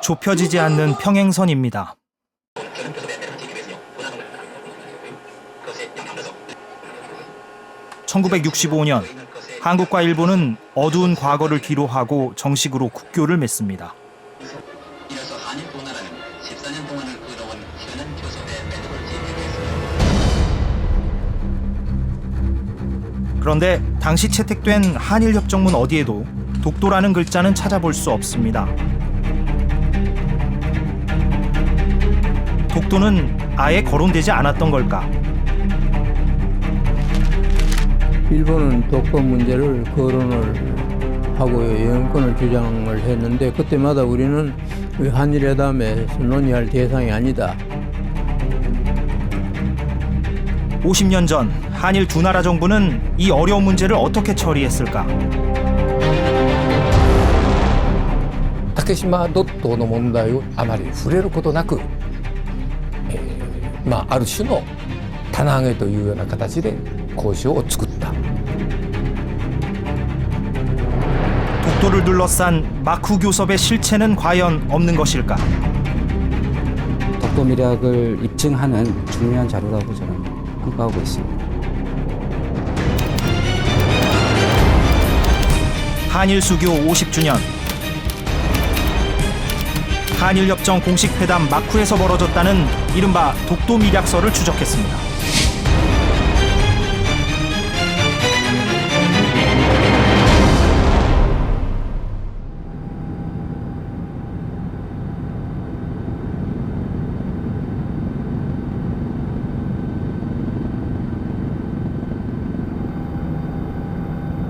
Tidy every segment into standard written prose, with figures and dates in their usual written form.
좁혀지지 않는 평행선입니다. (1965년) 한국과 일본은 어두운 과거를 뒤로하고 정식으로 국교를 맺습니다. 그런데 당시 채택된 한일협정문 어디에도 독도라는 글자는 찾아볼 수 없습니다. 독도는 아예 거론되지 않았던 걸까? 일본은 독도 문제를 거론을 하고 영권을 주장을 했는데 그때마다 우리는 한일회담에서 논의할 대상이 아니다. 50년 전 한일 두 나라 정부는 이 어려운 문제를 어떻게 처리했을까? 竹島ドットの問題をあまり触れることなく、ある種の棚上げというような形で交渉を作った。 독도를 둘러싼 마쿠 교섭의 실체는 과연 없는 것일까? 독도 미락을 입증하는 중요한 자료라고 저는 평가하고 있습니다. 한일 수교 50주년. 한일협정 공식 회담 마쿠에서 벌어졌다는 이른바 독도 미락설을 추적했습니다.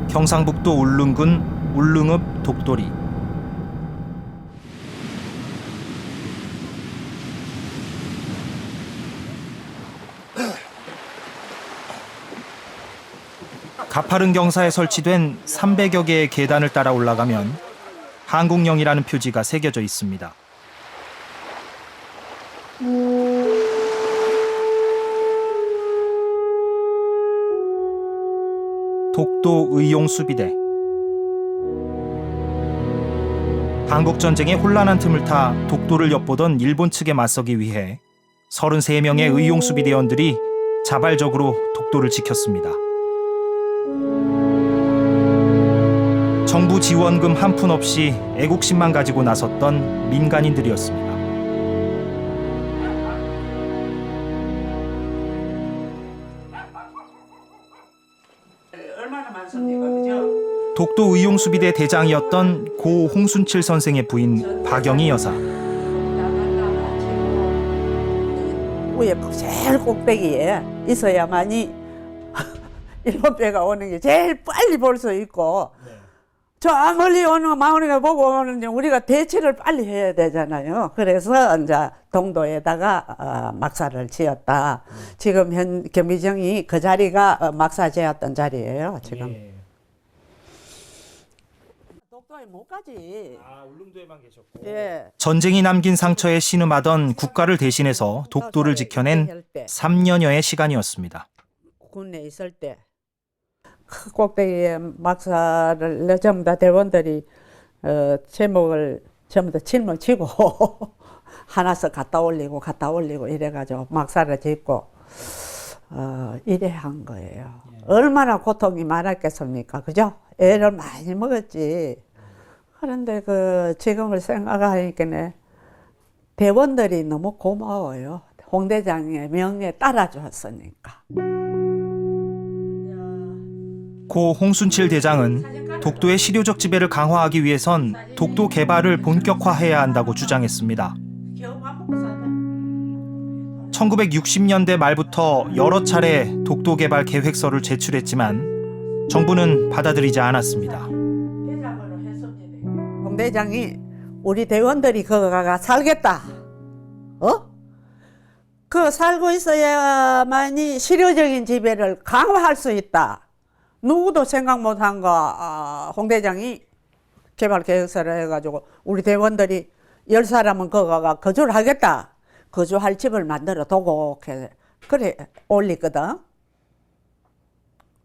경상북도 울릉군 울릉읍 독도리. 가파른 경사에 설치된 300여 개의 계단을 따라 올라가면 한국령이라는 표지가 새겨져 있습니다. 독도 의용수비대. 한국전쟁의 혼란한 틈을 타 독도를 엿보던 일본 측에 맞서기 위해 33명의 의용수비대원들이 자발적으로 독도를 지켰습니다. 정부 지원금 한 푼 없이 애국심만 가지고 나섰던 민간인들이었습니다. 독도 의용수비대 대장이었던 고 홍순칠 선생의 부인 박영희 여사. 위에 제일 꼭대기에 있어야만이 일본 배가 오는 게 제일 빨리 볼 수 있고, 저 멀리 오는 마을이가 보고 오는데 우리가 대치를 빨리 해야 되잖아요. 그래서 이제 동도에다가 막사를 지었다. 지금 경비정이 그 자리가 막사 지었던 자리예요. 지금. 독도에 못 가지. 울릉도에만 계셨고. 예. 전쟁이 남긴 상처에 신음하던 국가를 대신해서 독도를 지켜낸 3년여의 시간이었습니다. 군에 있을 때. 그 꼭대기에 막사를 전부 다 대원들이 제목을 전부 다 짊어지고 하나씩 갖다 올리고 이래가지고 막사를 짓고 이래 한 거예요. 얼마나 고통이 많았겠습니까, 그죠? 애를 많이 먹었지. 그런데 그 지금을 생각하니까 대원들이 너무 고마워요. 홍 대장의 명에 따라줬으니까. 고 홍순칠 대장은 독도의 실효적 지배를 강화하기 위해선 독도 개발을 본격화해야 한다고 주장했습니다. 1960년대 말부터 여러 차례 독도 개발 계획서를 제출했지만 정부는 받아들이지 않았습니다. 홍 대장이 우리 대원들이 거기 가 살겠다. 그 살고 있어야만이 실효적인 지배를 강화할 수 있다. 누구도 생각 못한 거 홍 대장이 개발 계획서를 해가지고 우리 대원들이 10사람은 거기가 거주를 하겠다. 거주할 집을 만들어 두고 그래 올리거든.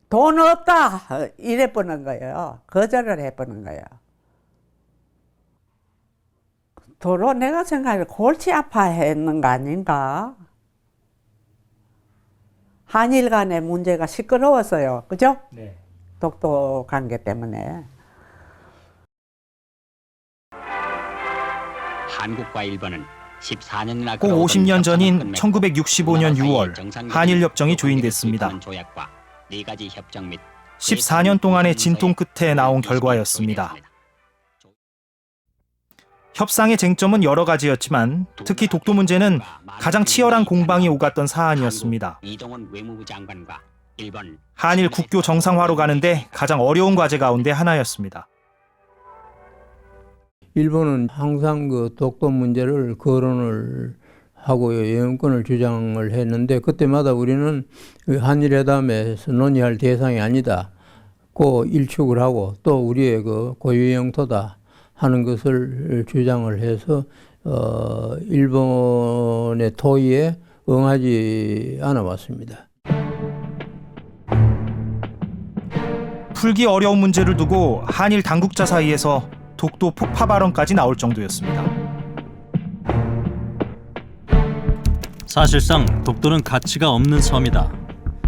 돈 없다 이래 보는 거예요. 거절을 해보는 거예요. 도로 내가 생각해 골치 아파했는 거 아닌가? 한일 간의 문제가 시끄러웠어요. 그죠? 네. 독도 관계 때문에. 한국과 일본은 14년이나 꼭 50년 전인 1965년 6월 한일협정이 조인됐습니다. 14년 동안의 진통 끝에 나온 결과였습니다. 협상의 쟁점은 여러 가지였지만 특히 독도 문제는 가장 치열한 공방이 오갔던 사안이었습니다. 한일 국교 정상화로 가는데 가장 어려운 과제 가운데 하나였습니다. 일본은 항상 그 독도 문제를 거론을 하고요, 영권을 주장을 했는데 그때마다 우리는 한일회담에서 논의할 대상이 아니다. 고 일축을 하고 또 우리의 그 고유 영토다 하는 것을 주장을 해서 일본의 토의에 응하지 않아 왔습니다. 풀기 어려운 문제를 두고 한일 당국자 사이에서 독도 폭파 발언까지 나올 정도였습니다. 사실상 독도는 가치가 없는 섬이다.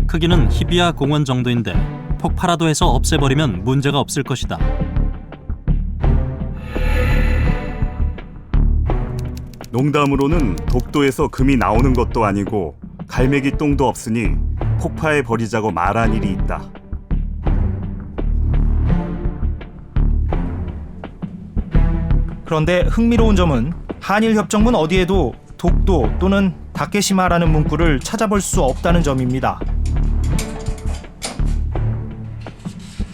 크기는 히비야 공원 정도인데 폭파라도 해서 없애버리면 문제가 없을 것이다. 농담으로는 독도에서 금이 나오는 것도 아니고 갈매기 똥도 없으니 폭파해 버리자고 말한 일이 있다. 그런데 흥미로운 점은 한일협정문 어디에도 독도 또는 다케시마라는 문구를 찾아볼 수 없다는 점입니다.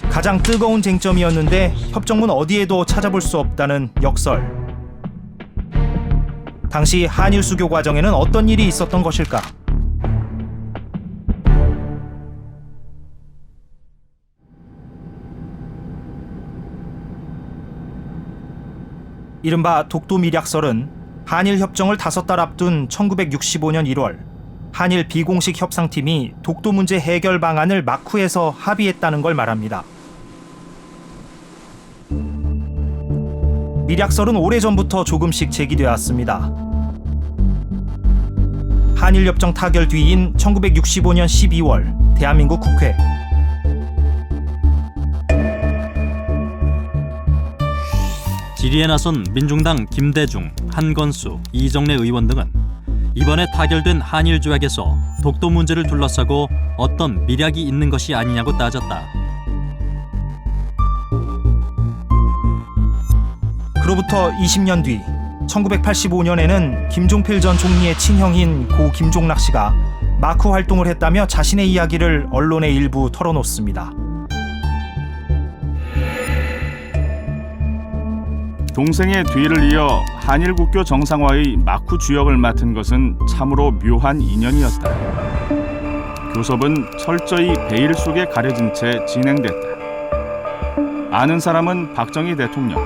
가장 뜨거운 쟁점이었는데 협정문 어디에도 찾아볼 수 없다는 역설. 당시 한일 수교 과정에는 어떤 일이 있었던 것일까? 이른바 독도 밀약설은 한일 협정을 5달 앞둔 1965년 1월 한일 비공식 협상팀이 독도 문제 해결 방안을 마쿠에서 합의했다는 걸 말합니다. 밀약설은 오래전부터 조금씩 제기되어 왔습니다. 한일협정 타결 뒤인 1965년 12월 대한민국 국회. 질의에 나선 민중당 김대중, 한건수, 이정래 의원 등은 이번에 타결된 한일 조약에서 독도 문제를 둘러싸고 어떤 밀약이 있는 것이 아니냐고 따졌다. 그로부터 20년 뒤 1985년에는 김종필 전 총리의 친형인 고 김종락 씨가 마쿠 활동을 했다며 자신의 이야기를 언론에 일부 털어놓습니다. 동생의 뒤를 이어 한일 국교 정상화의 마쿠 주역을 맡은 것은 참으로 묘한 인연이었다. 교섭은 철저히 베일 속에 가려진 채 진행됐다. 아는 사람은 박정희 대통령,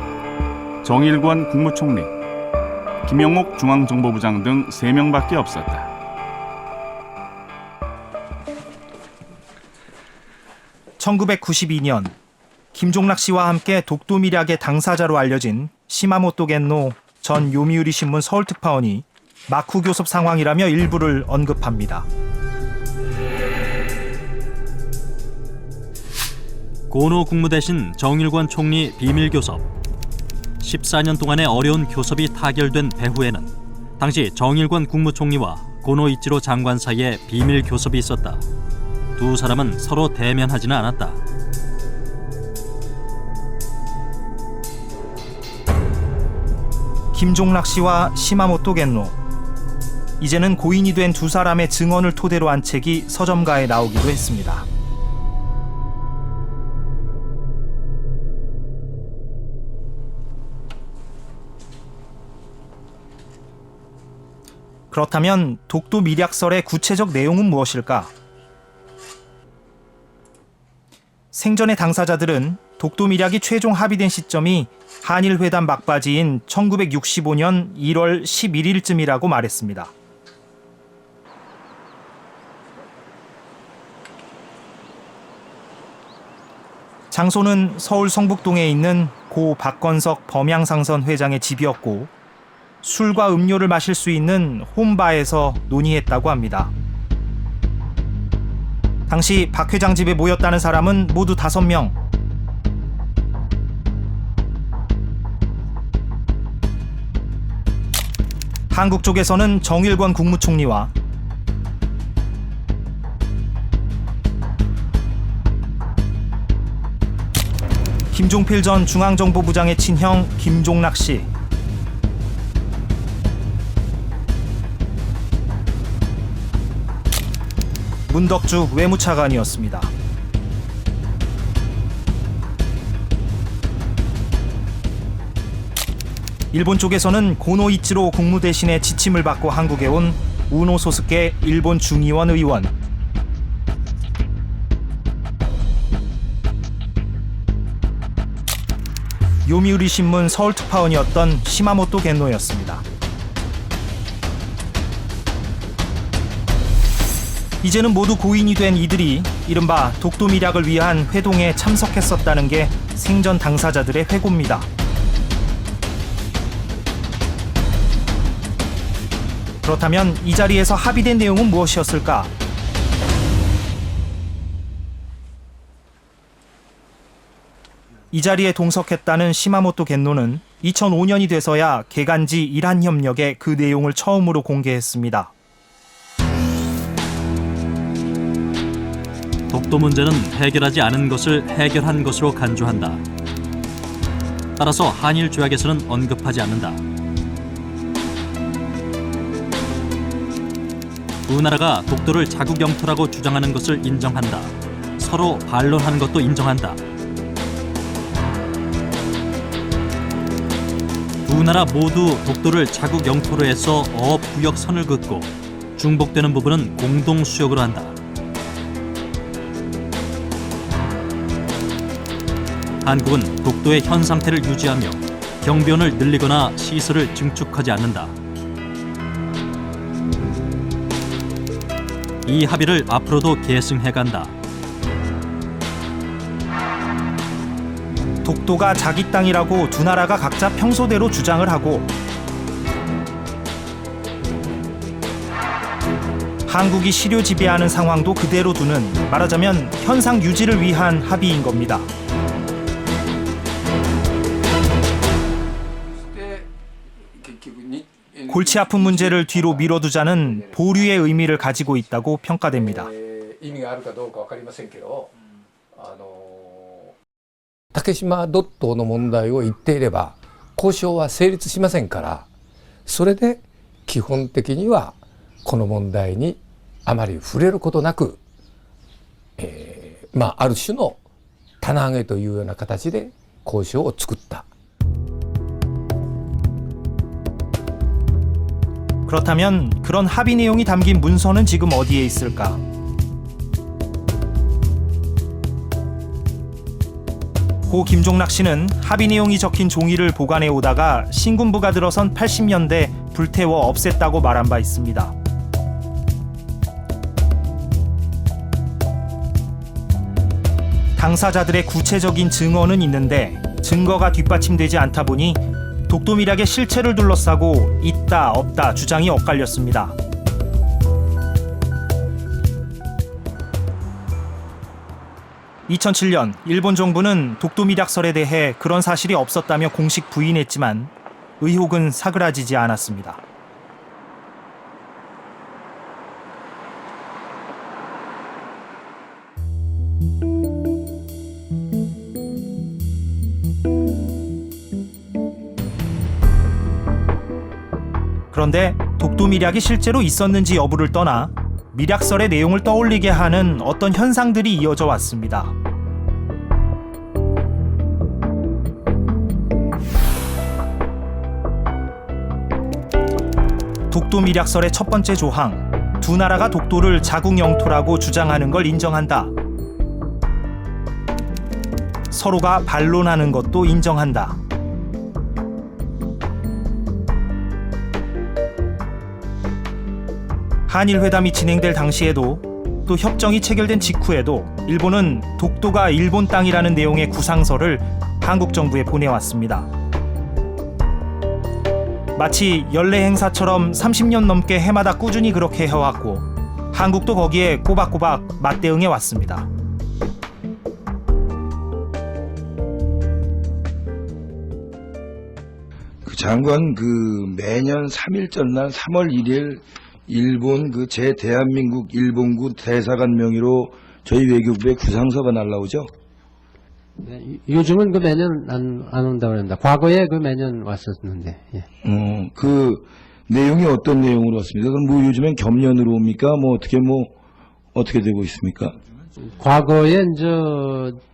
정일권 국무총리, 김영옥 중앙정보부장 등 3명밖에 없었다. (1992년) 김종락 씨와 함께 독도 밀약의 당사자로 알려진 시마모토 겐노 전 요미우리 신문 서울특파원이 마쿠 교섭 상황이라며 일부를 언급합니다. 고노 국무대신 정일권 총리 비밀 교섭. 14년 동안의 어려운 교섭이 타결된 배후에는 당시 정일권 국무총리와 고노 이치로 장관 사이에 비밀 교섭이 있었다. 두 사람은 서로 대면하지는 않았다. 김종락 씨와 시마모토 겐노. 이제는 고인이 된 두 사람의 증언을 토대로 한 책이 서점가에 나오기도 했습니다. 그렇다면 독도 밀약설의 구체적 내용은 무엇일까? 생전의 당사자들은 독도 밀약이 최종 합의된 시점이 한일 회담 막바지인 1965년 1월 11일쯤이라고 말했습니다. 장소는 서울 성북동에 있는 고 박건석 범양상선 회장의 집이었고 술과 음료를 마실 수 있는 홈바에서 논의했다고 합니다. 당시 박 회장 집에 모였다는 사람은 모두 5명. 한국 쪽에서는 정일권 국무총리와 김종필 전 중앙정보부장의 친형 김종락 씨, 문덕주 외무차관이었습니다. 일본 쪽에서는 고노 이치로 국무대신의 지침을 받고 한국에 온 우노 소스케 일본 중의원 의원, 요미우리 신문 서울 특파원이었던 시마모토 겐노였습니다. 이제는 모두 고인이 된 이들이 이른바 독도 밀약을 위한 회동에 참석했었다는 게 생전 당사자들의 회고입니다. 그렇다면 이 자리에서 합의된 내용은 무엇이었을까? 이 자리에 동석했다는 시마모토 겐노는 2005년이 돼서야 개간지 일한협력에 그 내용을 처음으로 공개했습니다. 독도 문제는 해결하지 않은 것을 해결한 것으로 간주한다. 따라서 한일 조약에서는 언급하지 않는다. 두 나라가 독도를 자국 영토라고 주장하는 것을 인정한다. 서로 반론하는 것도 인정한다. 두 나라 모두 독도를 자국 영토로 해서 어업 구역 선을 긋고 중복되는 부분은 공동 수역으로 한다. 한국은 독도의 현 상태를 유지하며 경비원을 늘리거나 시설을 증축하지 않는다. 이 합의를 앞으로도 계승해간다. 독도가 자기 땅이라고 두 나라가 각자 평소대로 주장을 하고 한국이 실효 지배하는 상황도 그대로 두는, 말하자면 현상 유지를 위한 합의인 겁니다. 골치 아픈 문제를 뒤로 미뤄두자는 보류의 의미를 가지고 있다고 평가됩니다. 意味があるかどうか分かりませんけど、竹島ドットの問題を言っていれば交渉は成立しませんから、それで基本的にはこの問題にあまり触れることなく、ある種の棚上げというような形で交渉を作った。 그렇다면 그런 합의 내용이 담긴 문서는 지금 어디에 있을까? 고 김종락 씨는 합의 내용이 적힌 종이를 보관해 오다가 신군부가 들어선 80년대 불태워 없앴다고 말한 바 있습니다. 당사자들의 구체적인 증언은 있는데 증거가 뒷받침되지 않다 보니 독도 밀약의 실체를 둘러싸고 있다 없다 주장이 엇갈렸습니다. (2007년) 일본 정부는 독도 밀약설에 대해 그런 사실이 없었다며 공식 부인했지만 의혹은 사그라지지 않았습니다. 그런데 독도 밀약이 실제로 있었는지 여부를 떠나 밀약설의 내용을 떠올리게 하는 어떤 현상들이 이어져 왔습니다. 독도 밀약설의 첫 번째 조항, 두 나라가 독도를 자국 영토라고 주장하는 걸 인정한다. 서로가 반론하는 것도 인정한다. 한일 회담이 진행될 당시에도 또 협정이 체결된 직후에도 일본은 독도가 일본 땅이라는 내용의 구상서를 한국 정부에 보내왔습니다. 마치 연례 행사처럼 30년 넘게 해마다 꾸준히 그렇게 해왔고 한국도 거기에 꼬박꼬박 맞대응해 왔습니다. 그 장관 그 매년 3일 전날 3월 1일 일본 그 제 대한민국 일본군 대사관 명의로 저희 외교부에 구상서가 날라오죠. 네, 요즘은 그 매년 안 온다고 합니다. 과거에 그 매년 왔었는데. 예. 그 내용이 어떤 내용으로 왔습니까? 그럼 뭐 요즘엔 겸연으로 옵니까? 뭐 어떻게 되고 있습니까? 과거에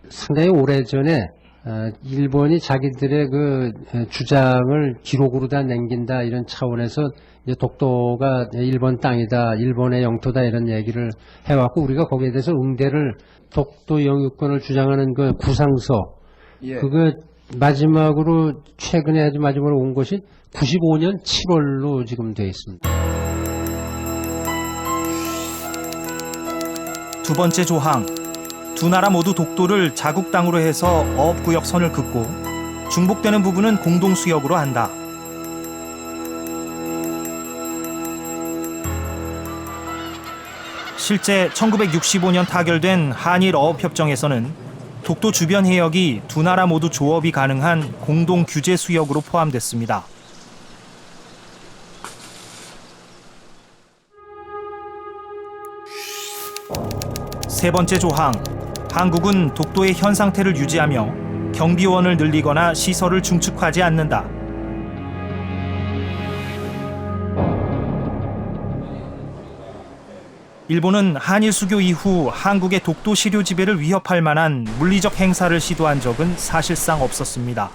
상당히 오래전에 일본이 자기들의 그 주장을 기록으로 다 남긴다 이런 차원에서 이제 독도가 일본 땅이다, 일본의 영토다 이런 얘기를 해왔고 우리가 거기에 대해서 응대를 독도 영유권을 주장하는 그 구상서 그거 마지막으로 최근에 아주 마지막으로 온 것이 95년 7월로 지금 되어 있습니다. 두 번째 조항, 두 나라 모두 독도를 자국 땅으로 해서 어업구역 선을 긋고 중복되는 부분은 공동수역으로 한다. 실제 1965년 타결된 한일 어업협정에서는 독도 주변 해역이 두 나라 모두 조업이 가능한 공동 규제 수역으로 포함됐습니다. 세 번째 조항, 한국은 독도의 현 상태를 유지하며 경비원을 늘리거나 시설을 중축하지 않는다. 일본은 한일 수교 이후 한국의 독도 시료 지배를 위협할 만한 물리적 행사를 시도한 적은 사실상 없었습니다.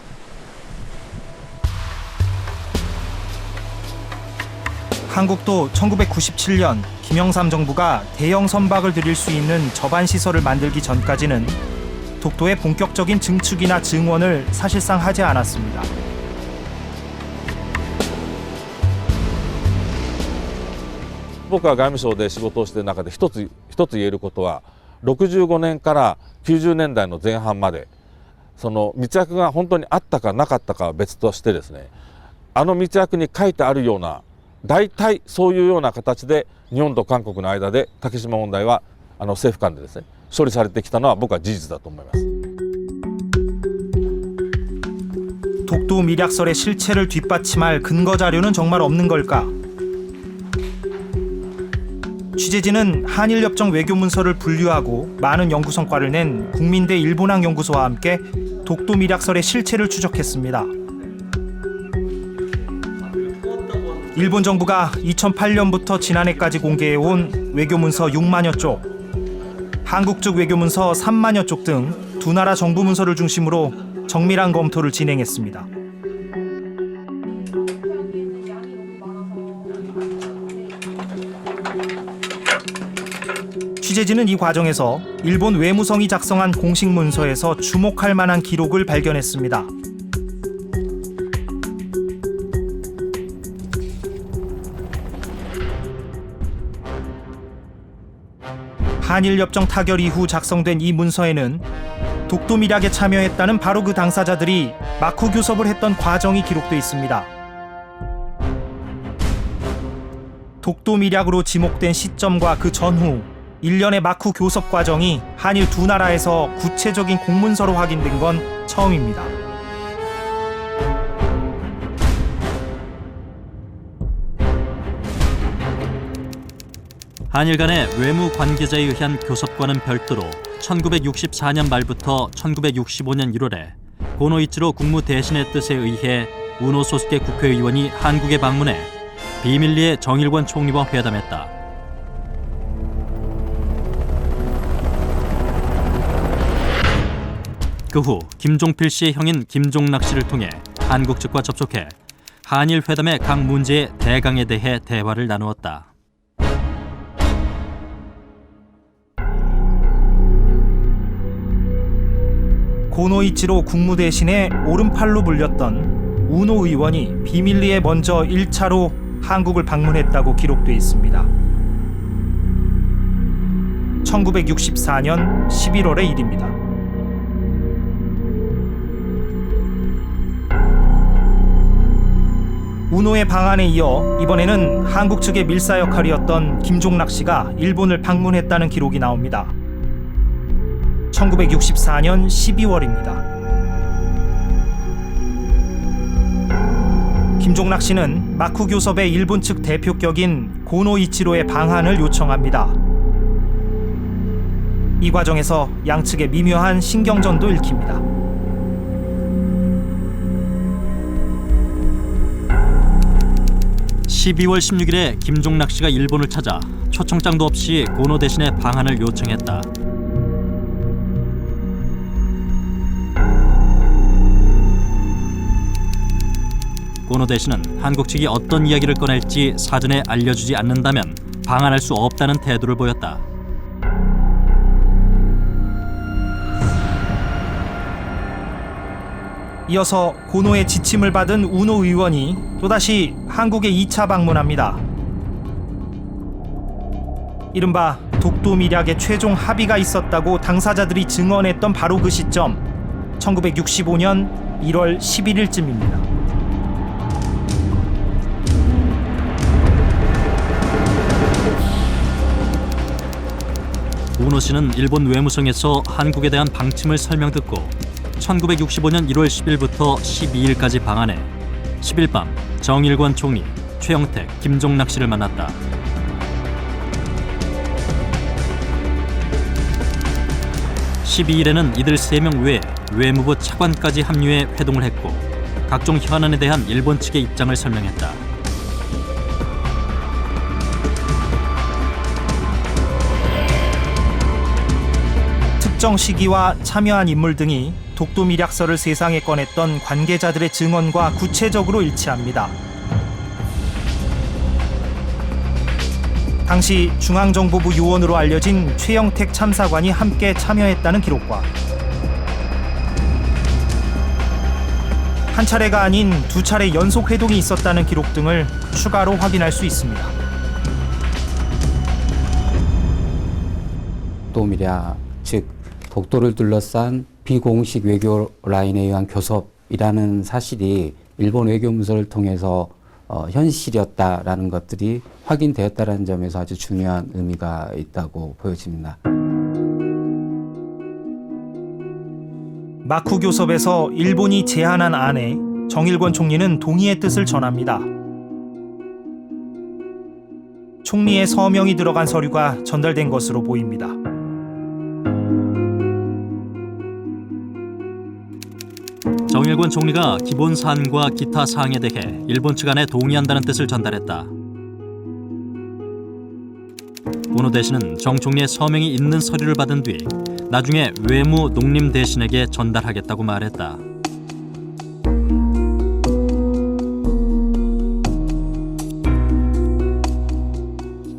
한국도 1997년 김영삼 정부가 대형 선박을 들일 수 있는 저반 시설을 만들기 전까지는 독도의 본격적인 증축이나 증원을 사실상 하지 않았습니다.僕が外務省で仕事をしている中で一つ言えることは65年から90年代の前半までその密約が本当にあったかなかったかは別としてですねあの密約に書いてあるような大体そういうような形で日本と韓国の間で竹島問題は政府間でですね処理されてきたのは僕は事実だと思います。 독도 밀약설의 실체를 뒷받침할 근거 자료는 정말 없는 걸까? 취재진은 한일협정 외교문서를 분류하고 많은 연구 성과를 낸 국민대 일본학 연구소와 함께 독도 밀약설의 실체를 추적했습니다. 일본 정부가 2008년부터 지난해까지 공개해온 외교문서 6만여 쪽, 한국 측 외교문서 3만여 쪽 등 두 나라 정부 문서를 중심으로 정밀한 검토를 진행했습니다. 취재진은 이 과정에서 일본 외무성이 작성한 공식 문서에서 주목할 만한 기록을 발견했습니다. 한일협정 타결 이후 작성된 이 문서에는 독도 밀약에 참여했다는 바로 그 당사자들이 마쿠 교섭을 했던 과정이 기록돼 있습니다. 독도 밀약으로 지목된 시점과 그 전후 1년의 마쿠 교섭 과정이 한일 두 나라에서 구체적인 공문서로 확인된 건 처음입니다. 한일 간의 외무 관계자에 의한 교섭과는 별도로 1964년 말부터 1965년 1월에 고노이치로 국무대신의 뜻에 의해 우노 소속의 국회의원이 한국에 방문해 비밀리에 정일권 총리와 회담했다. 그 후 김종필 씨의 형인 김종락 씨를 통해 한국 측과 접촉해 한일 회담의 각 문제의 대강에 대해 대화를 나누었다. 고노이치로 국무대신의 오른팔로 불렸던 우노 의원이 비밀리에 먼저 1차로 한국을 방문했다고 기록돼 있습니다. 1964년 11월의 일입니다. 우노의 방한에 이어 이번에는 한국 측의 밀사 역할이었던 김종락 씨가 일본을 방문했다는 기록이 나옵니다. 1964년 12월입니다. 김종락 씨는 마쿠 교섭의 일본 측 대표격인 고노 이치로의 방한을 요청합니다. 이 과정에서 양측의 미묘한 신경전도 읽힙니다. 12월 16일에 김종락 씨가 일본을 찾아 초청장도 없이 고노 대신에 방한을 요청했다. 고노 대신은 한국 측이 어떤 이야기를 꺼낼지 사전에 알려주지 않는다면 방한할 수 없다는 태도를 보였다. 이어서 고노의 지침을 받은 우노 의원이 또다시 한국에 2차 방문합니다. 이른바 독도 밀약의 최종 합의가 있었다고 당사자들이 증언했던 바로 그 시점, 1965년 1월 11일쯤입니다. 우노 씨는 일본 외무성에서 한국에 대한 방침을 설명 듣고 1965년 1월 10일부터 12일까지 방한해 10일 밤 정일관 총리, 최영택, 김종락 씨를 만났다. (12일에는) 이들 3명 외에 외무부 차관까지 합류해 회동을 했고 각종 현안에 대한 일본 측의 입장을 설명했다. 특정 시기와 참여한 인물 등이 독도 밀약설을 세상에 꺼냈던 관계자들의 증언과 구체적으로 일치합니다. 당시 중앙정보부 요원으로 알려진 최영택 참사관이 함께 참여했다는 기록과 한 차례가 아닌 2차례 연속 회동이 있었다는 기록 등을 추가로 확인할 수 있습니다. 독도 밀약, 즉 독도를 둘러싼 비공식 외교 라인에 의한 교섭이라는 사실이 일본 외교문서를 통해서 현실이었다라는 것들이 확인되었다는 점에서 아주 중요한 의미가 있다고 보여집니다. 마쿠 교섭에서 일본이 제안한 안에 정일권 총리는 동의의 뜻을 전합니다. 총리의 서명이 들어간 서류가 전달된 것으로 보입니다. 정일권 총리가 기본 사안과 기타 사항에 대해 일본 측 안에 동의한다는 뜻을 전달했다. 고노 대신은 정 총리의 서명이 있는 서류를 받은 뒤 나중에 외무 농림 대신에게 전달하겠다고 말했다.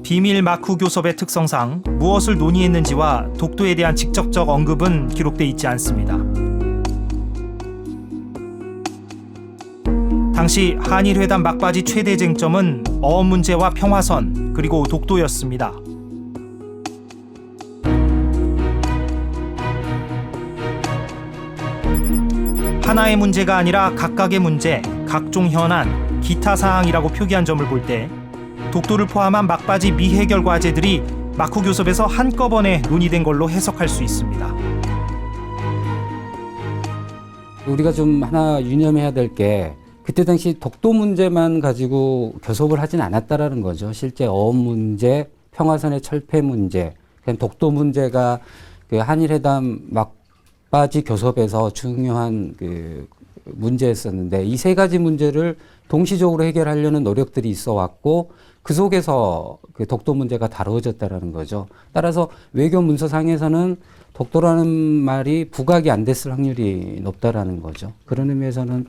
비밀 마쿠 교섭의 특성상 무엇을 논의했는지와 독도에 대한 직접적 언급은 기록돼 있지 않습니다. 당시 한일회담 막바지 최대 쟁점은 어업 문제와 평화선 그리고 독도였습니다. 하나의 문제가 아니라 각각의 문제, 각종 현안, 기타 사항이라고 표기한 점을 볼 때 독도를 포함한 막바지 미해결 과제들이 마쿠 교섭에서 한꺼번에 논의된 걸로 해석할 수 있습니다. 우리가 좀 하나 유념해야 될 게 그때 당시 독도 문제만 가지고 교섭을 하진 않았다라는 거죠. 실제 어업 문제, 평화선의 철폐 문제, 독도 문제가 그 한일회담 막바지 교섭에서 중요한 그 문제였었는데 이 세 가지 문제를 동시적으로 해결하려는 노력들이 있어 왔고 그 속에서 그 독도 문제가 다루어졌다라는 거죠. 따라서 외교 문서상에서는 독도라는 말이 부각이 안 됐을 확률이 높다라는 거죠. 그런 의미에서는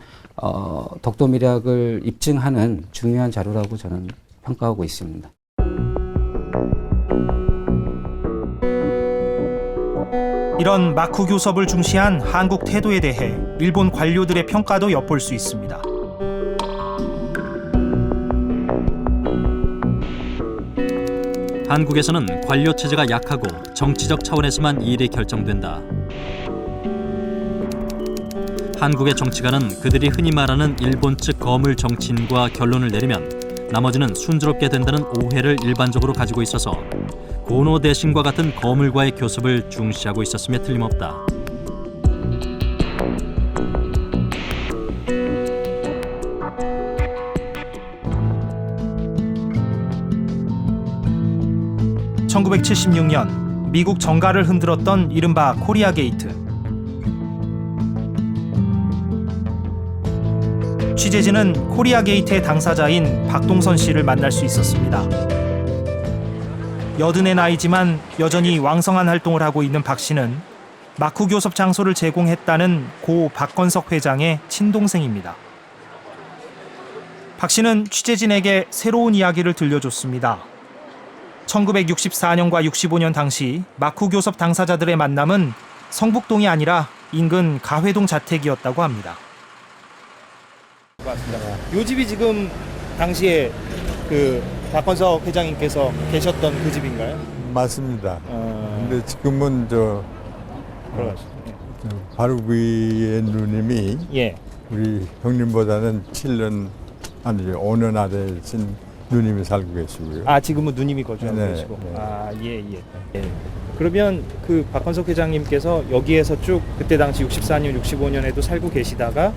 독도 밀약을 입증하는 중요한 자료라고 저는 평가하고 있습니다. 이런 마쿠 교섭을 중시한 한국 태도에 대해 일본 관료들의 평가도 엿볼 수 있습니다. 한국에서는 관료 체제가 약하고 정치적 차원에서만 일이 결정된다. 한국의 정치가는 그들이 흔히 말하는 일본 측 거물 정치인과 결론을 내리면 나머지는 순조롭게 된다는 오해를 일반적으로 가지고 있어서 고노 대신과 같은 거물과의 교섭을 중시하고 있었음에 틀림없다. (1976년) 미국 정가를 흔들었던 이른바 코리아 게이트. 취재진은 코리아 게이트의 당사자인 박동선 씨를 만날 수 있었습니다. 여든의 나이지만 여전히 왕성한 활동을 하고 있는 박 씨는 막후 교섭 장소를 제공했다는 고 박건석 회장의 친동생입니다. 박 씨는 취재진에게 새로운 이야기를 들려줬습니다. 1964년과 65년 당시 막후 교섭 당사자들의 만남은 성북동이 아니라 인근 가회동 자택이었다고 합니다. 맞습니다. 요 집이 지금 당시에 그 박건석 회장님께서 계셨던 그 집인가요? 맞습니다. 근데 지금은 바로 위에 누님이 예. 우리 형님보다는 7년 아니죠 5년 아래신 누님이 살고 계시고요. 아 지금은 누님이 거주하고 네, 계시고. 네. 아 예. 그러면 그 박건석 회장님께서 여기에서 쭉 그때 당시 64년, 65년에도 살고 계시다가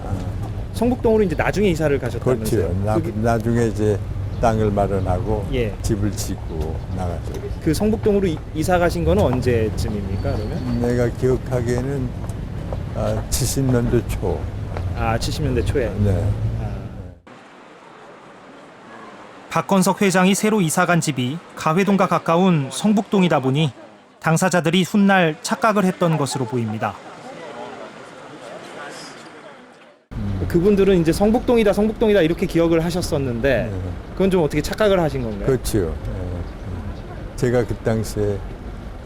성북동으로 이제 나중에 이사를 가셨다면서요? 그렇죠. 나중에 이제 땅을 마련하고 예. 집을 짓고 나갔죠. 그 성북동으로 이사 가신 거는 언제쯤입니까? 그러면? 내가 기억하기에는 70년대 초. 아 70년대 초에. 네. 박건석 회장이 새로 이사간 집이 가회동과 가까운 성북동이다 보니 당사자들이 훗날 착각을 했던 것으로 보입니다. 그분들은 이제 성북동이다 이렇게 기억을 하셨었는데 그건 좀 어떻게 착각을 하신 건가요? 그렇죠. 제가 그 당시에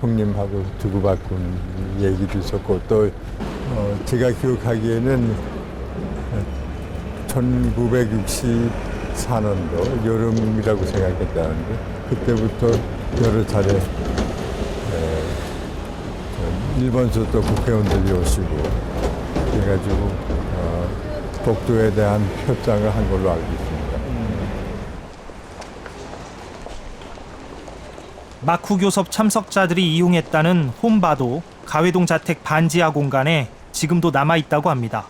형님하고 주고받고 얘기도 있었고 또 제가 기억하기에는 1964년도 여름이라고 생각했다는데 그때부터 여러 차례 일본에서도 국회의원들이 오시고 그래가지고 독도에 대한 협상을 한 걸로 알고 있습니다. 막후 교섭 참석자들이 이용했다는 홈바도 가회동 자택 반지하 공간에 지금도 남아있다고 합니다.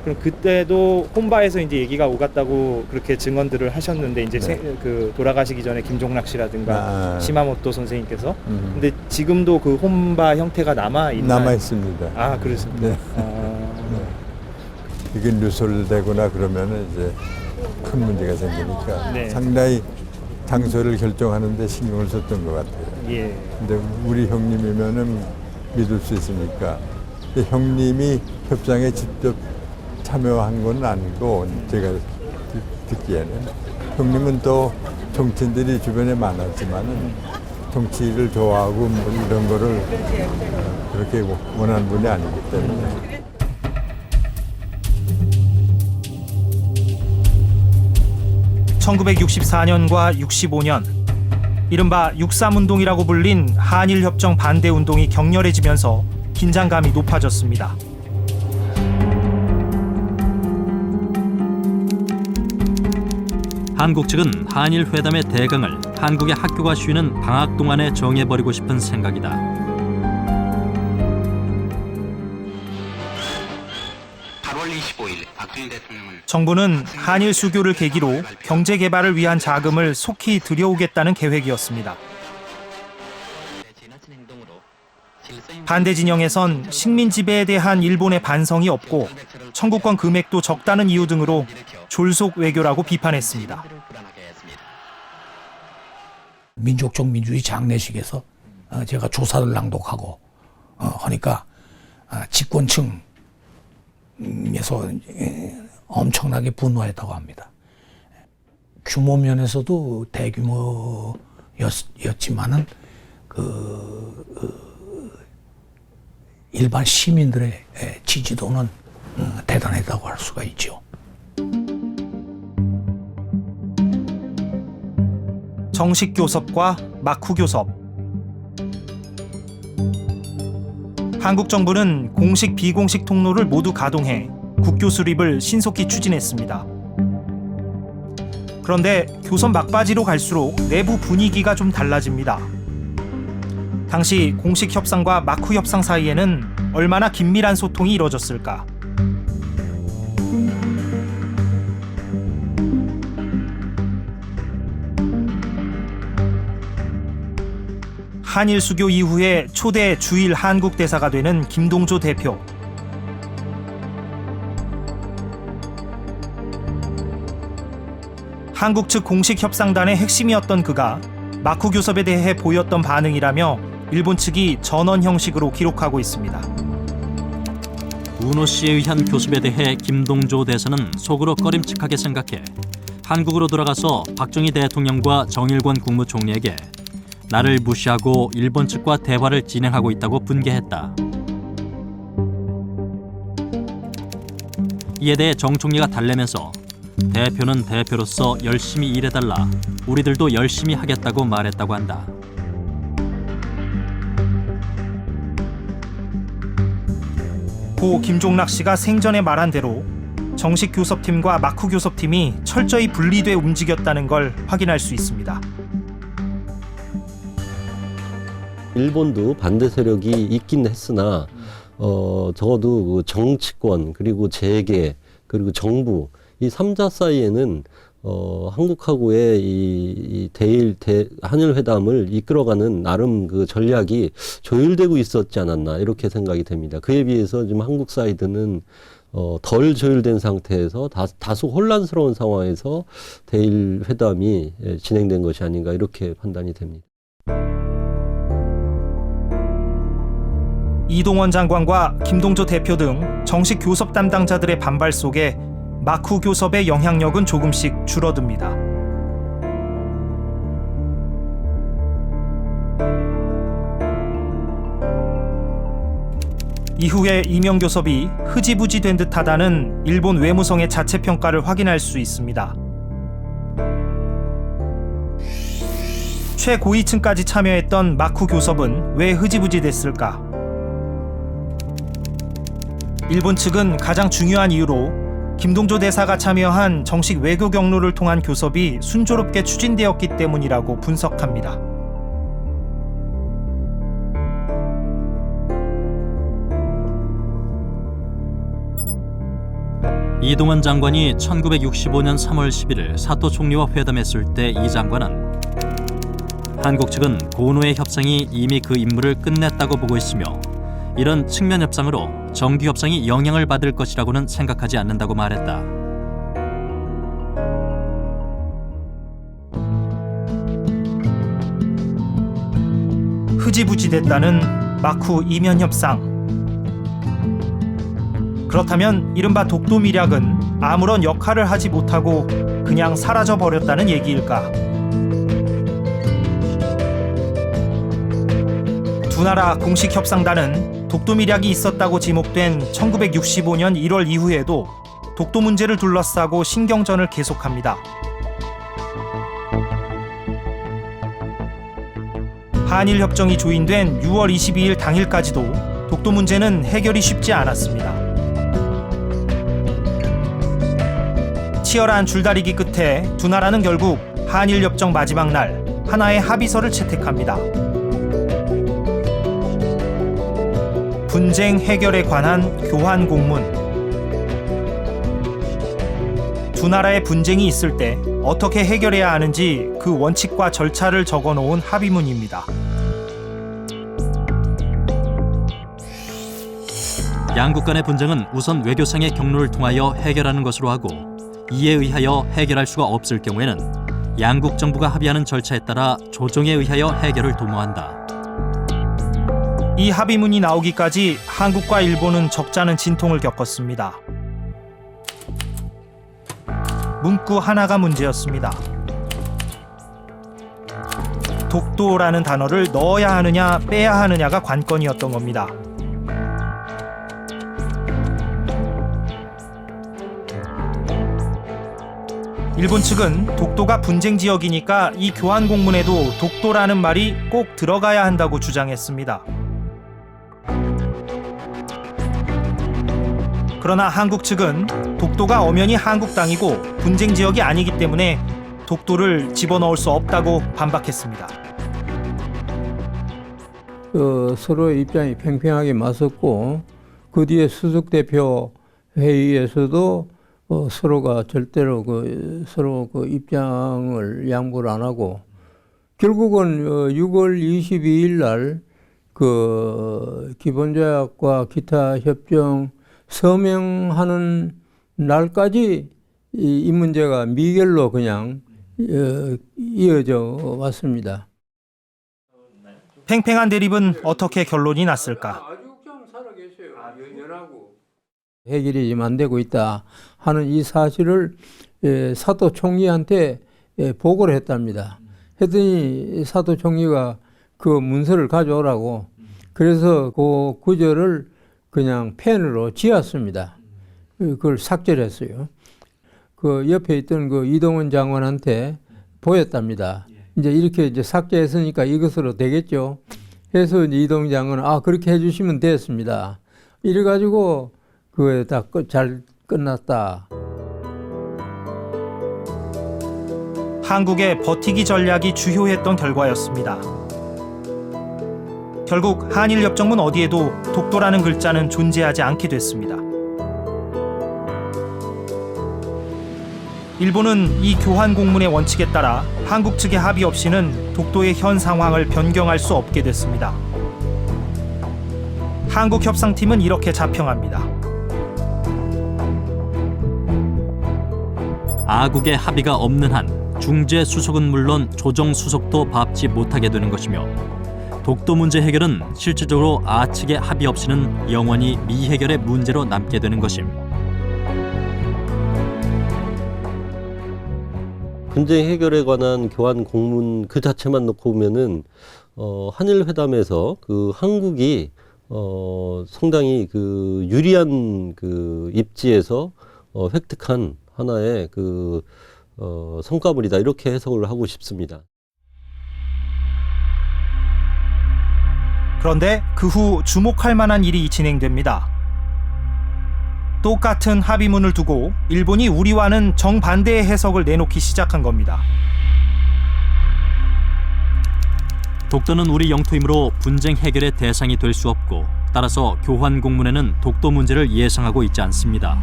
그럼 그때도 홈바에서 이제 얘기가 오갔다고 그렇게 증언들을 하셨는데 이제 그 돌아가시기 전에 김종락 씨라든가 시마모토 선생님께서 근데 지금도 그 홈바 형태가 남아 있습니다. 아 그렇습니다. 네. 이게 누설되거나 그러면은 이제 큰 문제가 생기니까 네. 상당히 장소를 결정하는데 신경을 썼던 것 같아요. 예. 근데 우리 형님이면은 믿을 수 있으니까 근데 형님이 협상에 직접 참여한 건 아니고 제가 듣기에는 형님은 또 정치인들이 주변에 많았지만은 정치를 좋아하고 뭐 이런 거를 그렇게 원하는 분이 아니기 때문에. (1964년과 65년) 이른바 63운동이라고 불린 한일협정 반대운동이 격렬해지면서 긴장감이 높아졌습니다. 한국 측은 한일 회담의 대강을 한국의 학교가 쉬는 방학 동안에 정해버리고 싶은 생각이다. 정부는 한일 수교를 계기로 경제 개발을 위한 자금을 속히 들여오겠다는 계획이었습니다. 반대 진영에선 식민 지배에 대한 일본의 반성이 없고 청구권 금액도 적다는 이유 등으로 졸속 외교라고 비판했습니다. 민족적 민주주의 장례식에서 제가 조사를 낭독하고 하니까 집권층에서 엄청나게 분노했다고 합니다. 규모 면에서도 대규모였지만은 일반 시민들의 지지도는 대단했다고 할 수가 있죠. 정식 교섭과 막후 교섭. 한국 정부는 공식 비공식 통로를 모두 가동해 국교 수립을 신속히 추진했습니다. 그런데 교섭 막바지로 갈수록 내부 분위기가 좀 달라집니다. 당시 공식 협상과 마쿠 협상 사이에는 얼마나 긴밀한 소통이 이뤄졌을까? 한일 수교 이후에 초대 주일 한국 대사가 되는 김동조 대표. 한국 측 공식 협상단의 핵심이었던 그가 마쿠 교섭에 대해 보였던 반응이라며 일본 측이 전원 형식으로 기록하고 있습니다. 우노 씨에 의한 교섭에 대해 김동조 대사는 속으로 꺼림칙하게 생각해 한국으로 돌아가서 박정희 대통령과 정일권 국무총리에게 나를 무시하고 일본 측과 대화를 진행하고 있다고 분개했다. 이에 대해 정 총리가 달래면서 대표는 대표로서 열심히 일해달라, 우리들도 열심히 하겠다고 말했다고 한다. 고 김종락 씨가 생전에 말한 대로 정식 교섭팀과 마쿠 교섭팀이 철저히 분리돼 움직였다는 걸 확인할 수 있습니다. 일본도 반대 세력이 있긴 했으나 적어도 그 정치권 그리고 재계 그리고 정부 이 3자 사이에는 한국하고의 이 한일 회담을 이끌어가는 나름 그 전략이 조율되고 있었지 않았나 이렇게 생각이 됩니다. 그에 비해서 지금 한국 사이드는 덜 조율된 상태에서 다소 혼란스러운 상황에서 대일 회담이 진행된 것이 아닌가 이렇게 판단이 됩니다. 이동원 장관과 김동조 대표 등 정식 교섭 담당자들의 반발 속에 마쿠 교섭의 영향력은 조금씩 줄어듭니다. 이후에 이명 교섭이 흐지부지 된 듯하다는 일본 외무성의 자체 평가를 확인할 수 있습니다. 최고위층까지 참여했던 마쿠 교섭은 왜 흐지부지 됐을까? 일본 측은 가장 중요한 이유로 김동조 대사가 참여한 정식 외교 경로를 통한 교섭이 순조롭게 추진되었기 때문이라고 분석합니다. 이동원 장관이 1965년 3월 11일 사토 총리와 회담했을 때 이 장관은 한국 측은 고노의 협상이 이미 그 임무를 끝냈다고 보고 있으며 이런 측면 협상으로 정규 협상이 영향을 받을 것이라고는 생각하지 않는다고 말했다. 흐지부지됐다는 마쿠 이면 협상. 그렇다면 이른바 독도 밀약은 아무런 역할을 하지 못하고 그냥 사라져 버렸다는 얘기일까? 두 나라 공식 협상단은 독도 밀약이 있었다고 지목된 1965년 1월 이후에도 독도 문제를 둘러싸고 신경전을 계속합니다. 한일 협정이 조인된 6월 22일 당일까지도 독도 문제는 해결이 쉽지 않았습니다. 치열한 줄다리기 끝에 두 나라는 결국 한일 협정 마지막 날 하나의 합의서를 채택합니다. 분쟁 해결에 관한 교환 공문. 두 나라의 분쟁이 있을 때 어떻게 해결해야 하는지 그 원칙과 절차를 적어놓은 합의문입니다. 양국 간의 분쟁은 우선 외교상의 경로를 통하여 해결하는 것으로 하고 이에 의하여 해결할 수가 없을 경우에는 양국 정부가 합의하는 절차에 따라 조정에 의하여 해결을 도모한다. 이 합의문이 나오기까지 한국과 일본은 적잖은 진통을 겪었습니다. 문구 하나가 문제였습니다. 독도라는 단어를 넣어야 하느냐 빼야 하느냐가 관건이었던 겁니다. 일본 측은 독도가 분쟁 지역이니까 이 교환 공문에도 독도라는 말이 꼭 들어가야 한다고 주장했습니다. 그러나 한국 측은 독도가 엄연히 한국 땅이고 분쟁 지역이 아니기 때문에 독도를 집어넣을 수 없다고 반박했습니다. 서로의 입장이 팽팽하게 맞섰고 그 뒤에 수석 대표 회의에서도 서로가 절대로 서로 입장을 양보를 안 하고 결국은 6월 22일 날 기본조약과 기타 협정 서명하는 날까지 이 문제가 미결로 그냥 이어져 왔습니다. 팽팽한 대립은 어떻게 결론이 났을까? 해결이 지금 안 되고 있다 하는 이 사실을 사도 총리한테 보고를 했답니다. 했더니 사도 총리가 그 문서를 가져오라고 그래서 그 구절을 그냥 펜으로 지었습니다. 그걸 삭제를 했어요. 그 옆에 있던 그 이동원 장관한테 보였답니다. 이제 이렇게 이제 삭제했으니까 이것으로 되겠죠. 해서 이동원 장관은 그렇게 해주시면 됐습니다. 이래가지고 그게 다 잘 끝났다. 한국의 버티기 전략이 주효했던 결과였습니다. 결국 한일협정문 어디에도 독도라는 글자는 존재하지 않게 됐습니다. 일본은 이 교환 공문의 원칙에 따라 한국 측의 합의 없이는 독도의 현 상황을 변경할 수 없게 됐습니다. 한국 협상팀은 이렇게 자평합니다. 아국의 합의가 없는 한 중재 수석은 물론 조정 수석도 밟지 못하게 되는 것이며 독도 문제 해결은 실질적으로 아측의 합의 없이는 영원히 미해결의 문제로 남게 되는 것임. 분쟁 해결에 관한 교환 공문 그 자체만 놓고 보면은 한일 회담에서 그 한국이 상당히 그 유리한 그 입지에서 획득한 하나의 그 성과물이다 이렇게 해석을 하고 싶습니다. 그런데 그 후 주목할 만한 일이 진행됩니다. 똑같은 합의문을 두고 일본이 우리와는 정반대의 해석을 내놓기 시작한 겁니다. 독도는 우리 영토이므로 분쟁 해결의 대상이 될 수 없고 따라서 교환 공문에는 독도 문제를 예상하고 있지 않습니다.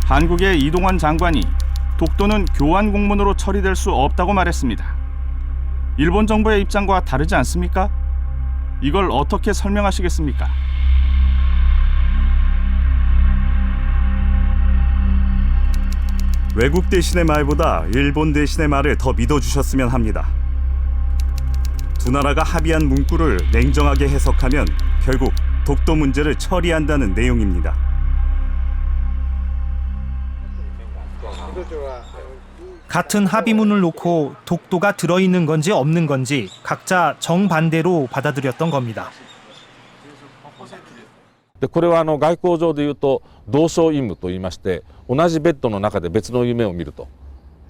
한국의 이동환 장관이 독도는 교환 공문으로 처리될 수 없다고 말했습니다. 일본 정부의 입장과 다르지 않습니까? 이걸 어떻게 설명하시겠습니까? 외국 대신의 말보다 일본 대신의 말을 더 믿어주셨으면 합니다. 두 나라가 합의한 문구를 냉정하게 해석하면 결국 독도 문제를 처리한다는 내용입니다. 같은 합의문을 놓고 독도가 들어있는 건지 없는 건지 각자 정반대로 받아들였던 겁니다. これは外交上でいうと同床異夢と言いまして同じベッドの中で別の夢を見ると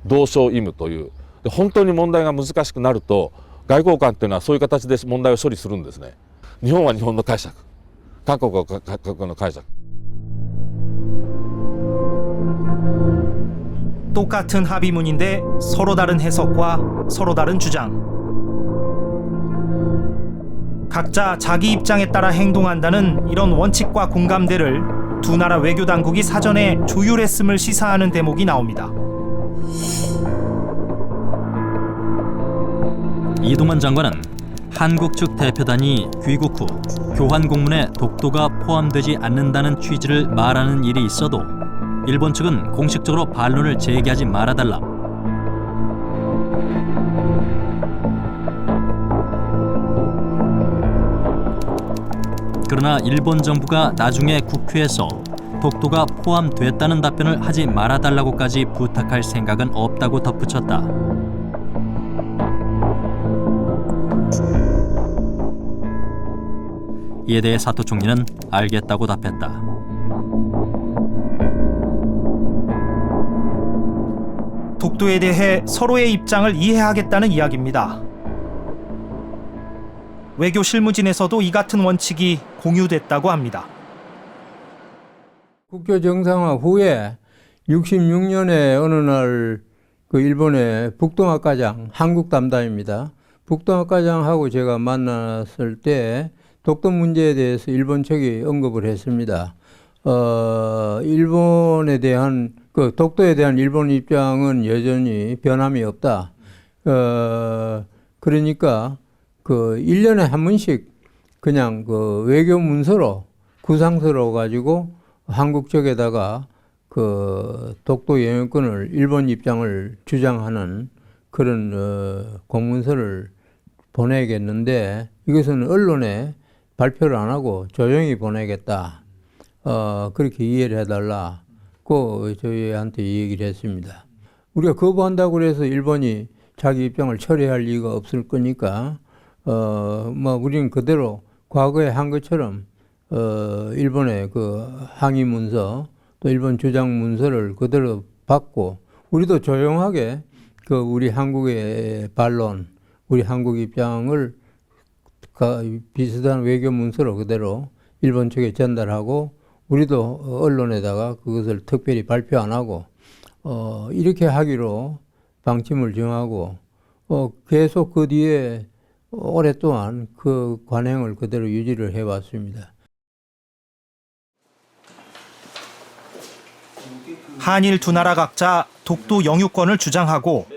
同床異夢という本当に問題が難しくなると外交官というのはそういう形で問題を処理するんですね。日本は日本の解釈、韓国は韓国の解釈。 똑같은 합의문인데 서로 다른 해석과 서로 다른 주장. 각자 자기 입장에 따라 행동한다는 이런 원칙과 공감대를 두 나라 외교 당국이 사전에 조율했음을 시사하는 대목이 나옵니다. 이동환 장관은 한국 측 대표단이 귀국 후 교환 공문에 독도가 포함되지 않는다는 취지를 말하는 일이 있어도 일본 측은 공식적으로 반론을 제기하지 말아달라. 그러나 일본 정부가 나중에 국회에서 독도가 포함됐다는 답변을 하지 말아달라고까지 부탁할 생각은 없다고 덧붙였다. 이에 대해 사토 총리는 알겠다고 답했다. 독도에 대해 서로의 입장을 이해하겠다는 이야기입니다. 외교 실무진에서도 이 같은 원칙이 공유됐다고 합니다. 국교 정상화 후에 66년에 어느 날 그 일본의 북동학과장, 한국 담당입니다. 북동학과장하고 제가 만났을 때 독도 문제에 대해서 일본 측이 언급을 했습니다. 일본에 대한 그 독도에 대한 일본 입장은 여전히 변함이 없다. 그러니까 그 1년에 한 번씩 그냥 그 외교 문서로 구상서로 가지고 한국 측에다가 그 독도 영유권을 일본 입장을 주장하는 그런 공문서를 보내겠는데 이것은 언론에 발표를 안 하고 조용히 보내겠다. 그렇게 이해를 해달라고 저희한테 얘기를 했습니다. 우리가 거부한다고 해서 일본이 자기 입장을 철회할 리가 없을 거니까 우리는 그대로 과거에 한 것처럼 일본의 그 항의 문서 또 일본 주장 문서를 그대로 받고 우리도 조용하게 그 우리 한국의 반론, 우리 한국 입장을 비슷한 외교 문서로 그대로 일본 측에 전달하고 우리도 언론에다가 그것을 특별히 발표 안 하고 이렇게 하기로 방침을 정하고 계속 그 뒤에 오랫동안 그 관행을 그대로 유지를 해왔습니다. 한일 두 나라 각자 독도 영유권을 주장하고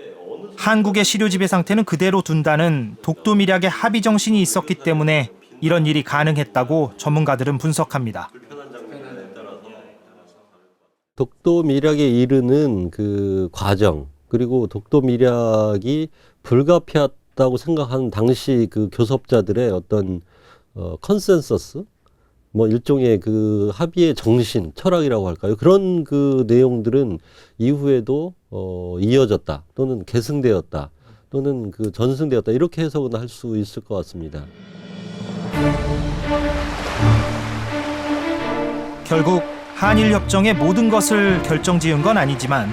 한국의 시료 지배 상태는 그대로 둔다는 독도 밀약의 합의 정신이 있었기 때문에 이런 일이 가능했다고 전문가들은 분석합니다. 독도 밀약에 이르는 그 과정 그리고 독도 밀약이 불가피하다고 생각하는 당시 그 교섭자들의 어떤 컨센서스 뭐 일종의 그 합의의 정신, 철학이라고 할까요? 그런 그 내용들은 이후에도 이어졌다 또는 계승되었다 또는 그 전승되었다 이렇게 해석은 할 수 있을 것 같습니다. 결국 한일 협정의 모든 것을 결정지은 건 아니지만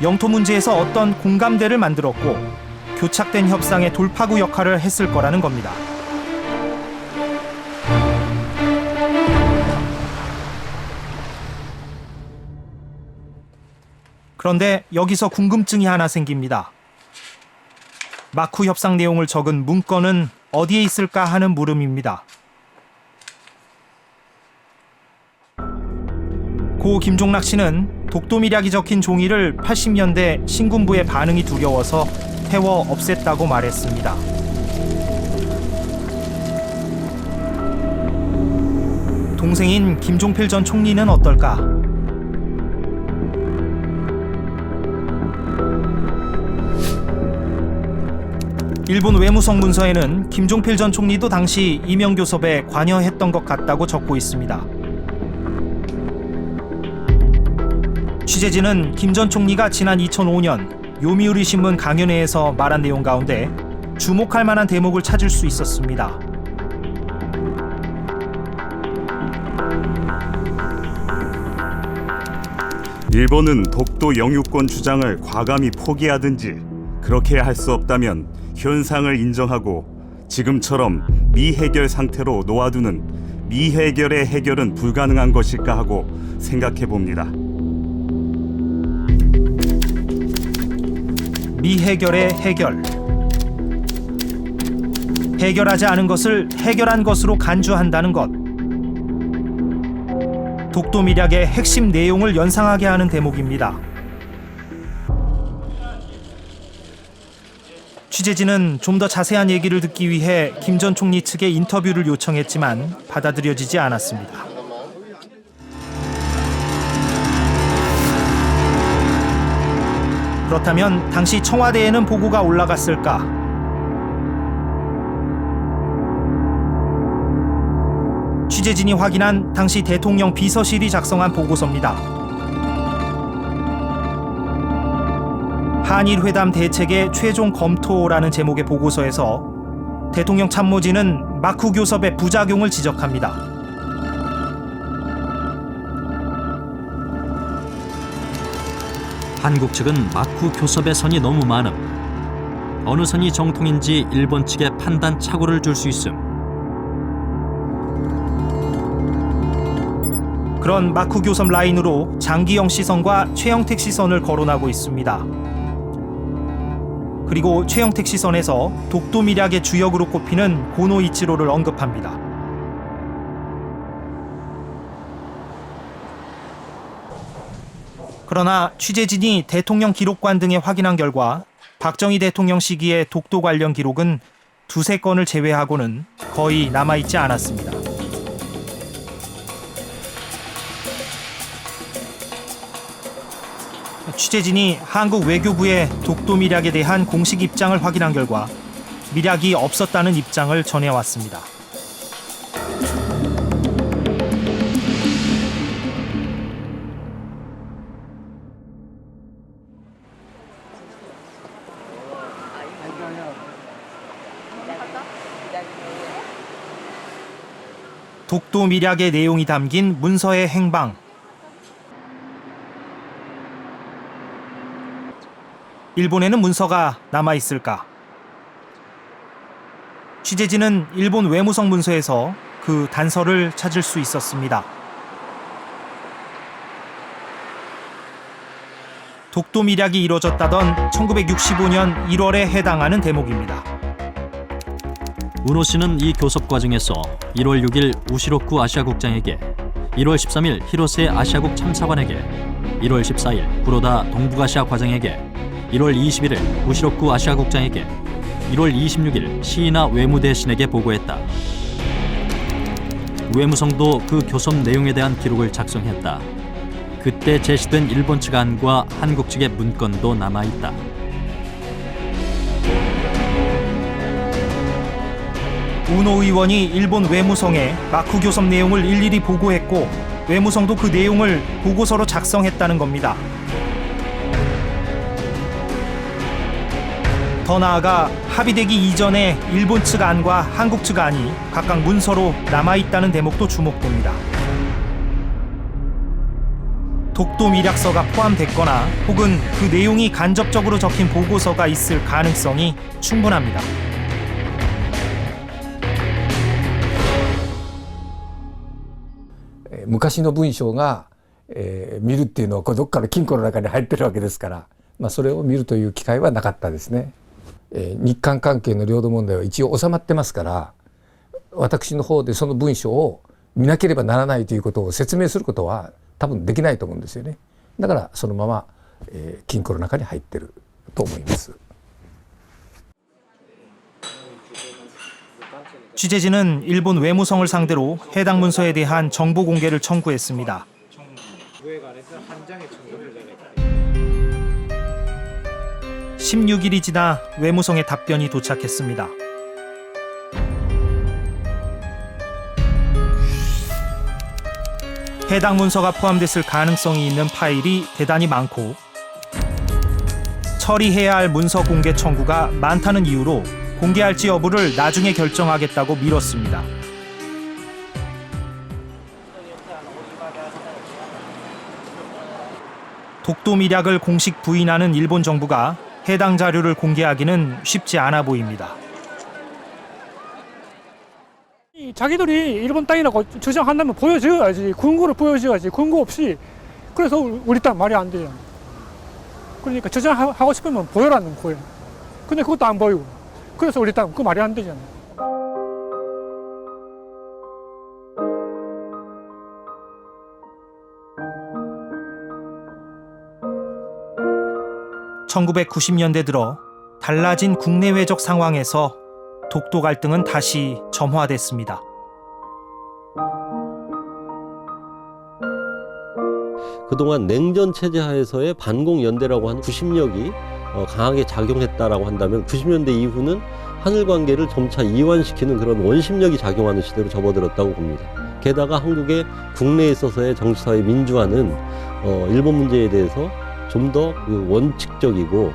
영토 문제에서 어떤 공감대를 만들었고 교착된 협상의 돌파구 역할을 했을 거라는 겁니다. 그런데 여기서 궁금증이 하나 생깁니다. 마쿠 협상 내용을 적은 문건은 어디에 있을까 하는 물음입니다. 고 김종락 씨는 독도 밀약이 적힌 종이를 80년대 신군부의 반응이 두려워서 태워 없앴다고 말했습니다. 동생인 김종필 전 총리는 어떨까? 일본 외무성 문서에는 김종필 전 총리도 당시 이명교섭에 관여했던 것 같다고 적고 있습니다. 취재진은 김 전 총리가 지난 2005년 요미우리 신문 강연회에서 말한 내용 가운데 주목할 만한 대목을 찾을 수 있었습니다. 일본은 독도 영유권 주장을 과감히 포기하든지 그렇게 할 수 없다면 현상을 인정하고 지금처럼 미해결 상태로 놓아두는 미해결의 해결은 불가능한 것일까 하고 생각해 봅니다. 미해결의 해결. 해결하지 않은 것을 해결한 것으로 간주한다는 것. 독도 밀약의 핵심 내용을 연상하게 하는 대목입니다. 취재진은 좀 더 자세한 얘기를 듣기 위해 김 전 총리 측에 인터뷰를 요청했지만 받아들여지지 않았습니다. 그렇다면 당시 청와대에는 보고가 올라갔을까? 취재진이 확인한 당시 대통령 비서실이 작성한 보고서입니다. 한일회담 대책의 최종 검토라는 제목의 보고서에서 대통령 참모진은 마쿠 교섭의 부작용을 지적합니다. 한국 측은 마쿠 교섭의 선이 너무 많음, 어느 선이 정통인지 일본 측에 판단 착오를 줄 수 있음, 그런 마쿠 교섭 라인으로 장기영 시선과 최영택 시선을 거론하고 있습니다. 그리고 최영택 시선에서 독도 밀약의 주역으로 꼽히는 고노 이치로를 언급합니다. 그러나 취재진이 대통령 기록관 등에 확인한 결과 박정희 대통령 시기의 독도 관련 기록은 두세 건을 제외하고는 거의 남아있지 않았습니다. 취재진이 한국 외교부의 독도 밀약에 대한 공식 입장을 확인한 결과 밀약이 없었다는 입장을 전해왔습니다. 독도 밀약의 내용이 담긴 문서의 행방. 일본에는 문서가 남아있을까? 취재진은 일본 외무성 문서에서 그 단서를 찾을 수 있었습니다. 독도 밀약이 이뤄졌다던 1965년 1월에 해당하는 대목입니다. 우노 씨는 이 교섭 과정에서 1월 6일 우시로쿠 아시아국장에게, 1월 13일 히로세 아시아국 참사관에게, 1월 14일 구로다 동북아시아 과장에게, 1월 21일 우시로쿠 아시아국장에게, 1월 26일 시이나 외무대신에게 보고했다. 외무성도 그 교섭 내용에 대한 기록을 작성했다. 그때 제시된 일본 측 안과 한국 측의 문건도 남아있다. 우노 의원이 일본 외무성에 마쿠 교섭 내용을 일일이 보고했고 외무성도 그 내용을 보고서로 작성했다는 겁니다. 더 나아가 합의되기 이전에 일본 측 안과 한국 측 안이 각각 문서로 남아있다는 대목도 주목됩니다. 독도 밀약서가 포함됐거나 혹은 그 내용이 간접적으로 적힌 보고서가 있을 가능성이 충분합니다.昔の文章が、見るっていうのはどっかの金庫の中に入ってるわけですから、それを見るという機会はなかったですね。日韓関係の領土問題は一応収まってますから、私の方でその文章を見なければならないということを説明することは多分できないと思うんですよね。だからそのまま、金庫の中に入ってると思います。 취재진은 일본 외무성을 상대로 해당 문서에 대한 정보 공개를 청구했습니다. 16일이 지나 외무성의 답변이 도착했습니다. 해당 문서가 포함됐을 가능성이 있는 파일이 대단히 많고 처리해야 할 문서 공개 청구가 많다는 이유로 공개할지 여부를 나중에 결정하겠다고 미뤘습니다. 독도 밀약을 공식 부인하는 일본 정부가 해당 자료를 공개하기는 쉽지 않아 보입니다. 자기들이 일본 땅이라고 주장한다면 보여줘야지. 근거를 보여줘야지. 근거 없이. 그래서 우리 땅 말이 안 돼요. 그러니까 주장하고 싶으면 보여라는 거예요. 근데 그것도 안 보이고. 그래서 우리 땅 그 말이 안 되잖아요. (1990년대) 들어 달라진 국내외적 상황에서 독도 갈등은 다시 점화됐습니다. 그동안 냉전 체제 하에서의 반공 연대라고 하는 구심력이 강하게 작용했다라고 한다면 90년대 이후는 한일 관계를 점차 이완시키는 그런 원심력이 작용하는 시대로 접어들었다고 봅니다. 게다가 한국의 국내에 있어서의 정치사회 민주화는 일본 문제에 대해서 좀 더 그 원칙적이고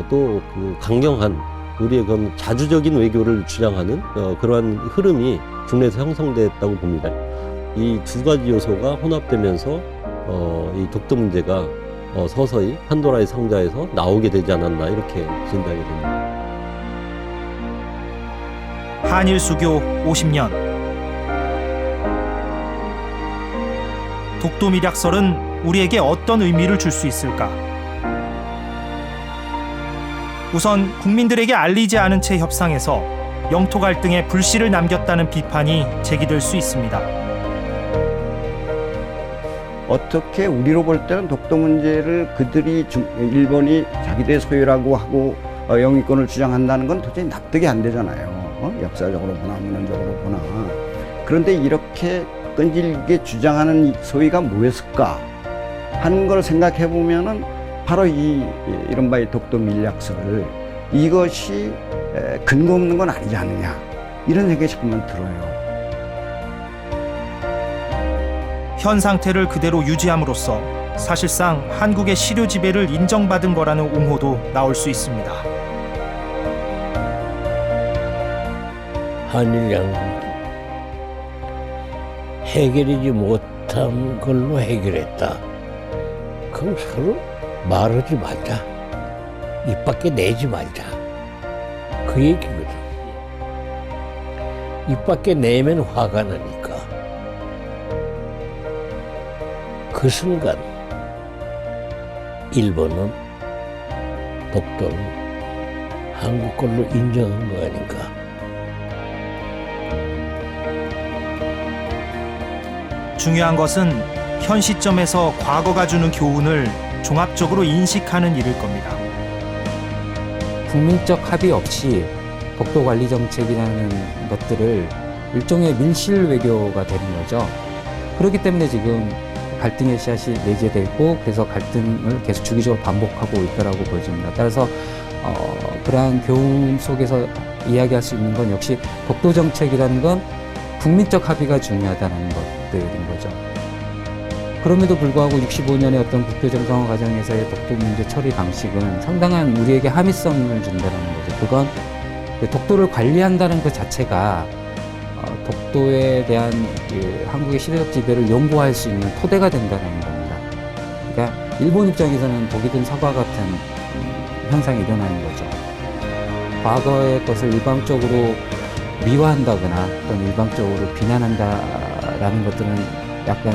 또 그 강경한 우리의 그런 자주적인 외교를 주장하는 그러한 흐름이 국내에서 형성됐다고 봅니다. 이 두 가지 요소가 혼합되면서 이 독도 문제가 서서히 판도라의 상자에서 나오게 되지 않았나 이렇게 진단이 됩니다. 한일 수교 50년. 독도 밀약설은 우리에게 어떤 의미를 줄 수 있을까? 우선 국민들에게 알리지 않은 채 협상해서 영토 갈등에 불씨를 남겼다는 비판이 제기될 수 있습니다. 어떻게 우리로 볼 때는 독도 문제를 그들이 일본이 자기들의 소유라고 하고 영유권을 주장한다는 건 도저히 납득이 안 되잖아요. 역사적으로 보나 문헌적으로 보나. 그런데 이렇게 끈질기게 주장하는 소위가 뭐였을까 하는 걸 생각해 보면은 바로 이른바 이 독도 밀약설, 이것이 근거 없는 건 아니지 않느냐, 이런 생각이 자꾸만 들어요. 현 상태를 그대로 유지함으로써 사실상 한국의 시료 지배를 인정받은 거라는 옹호도 나올 수 있습니다. 한일 양국 해결이지 못한 걸로 해결했다. 그럼 서로 말하지 말자. 입 밖에 내지 말자. 그 얘기거든. 입 밖에 내면 화가 나니까. 그 순간 일본은 독도는 한국 걸로 인정한 거 아닌가. 중요한 것은 현 시점에서 과거가 주는 교훈을 종합적으로 인식하는 일일 겁니다. 국민적 합의 없이 독도 관리 정책이라는 것들을 일종의 밀실 외교가 되는 거죠. 그렇기 때문에 지금 갈등의 씨앗이 내재되고 그래서 갈등을 계속 주기적으로 반복하고 있다라고 보여집니다. 따라서 그러한 교훈 속에서 이야기할 수 있는 건 역시 독도 정책이라는 건 국민적 합의가 중요하다는 것들인 거죠. 그럼에도 불구하고 65년의 어떤 국교 정상화 과정에서의 독도 문제 처리 방식은 상당한 우리에게 함의성을 준다는 거죠. 그건 독도를 관리한다는 그 자체가 독도에 대한 한국의 시대적 지배를 용보할 수 있는 토대가 된다는 겁니다. 그러니까 일본 입장에서는 독이 든 사과 같은 현상이 일어나는 거죠. 과거의 것을 일방적으로 미화한다거나 또는 일방적으로 비난한다라는 것들은 약간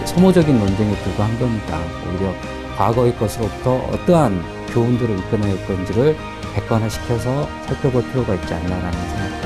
소모적인 논쟁에 불과한 겁니다. 오히려 과거의 것으로부터 어떠한 교훈들을 이끌어낼 건지를 객관화시켜서 살펴볼 필요가 있지 않나라는 생각입니다.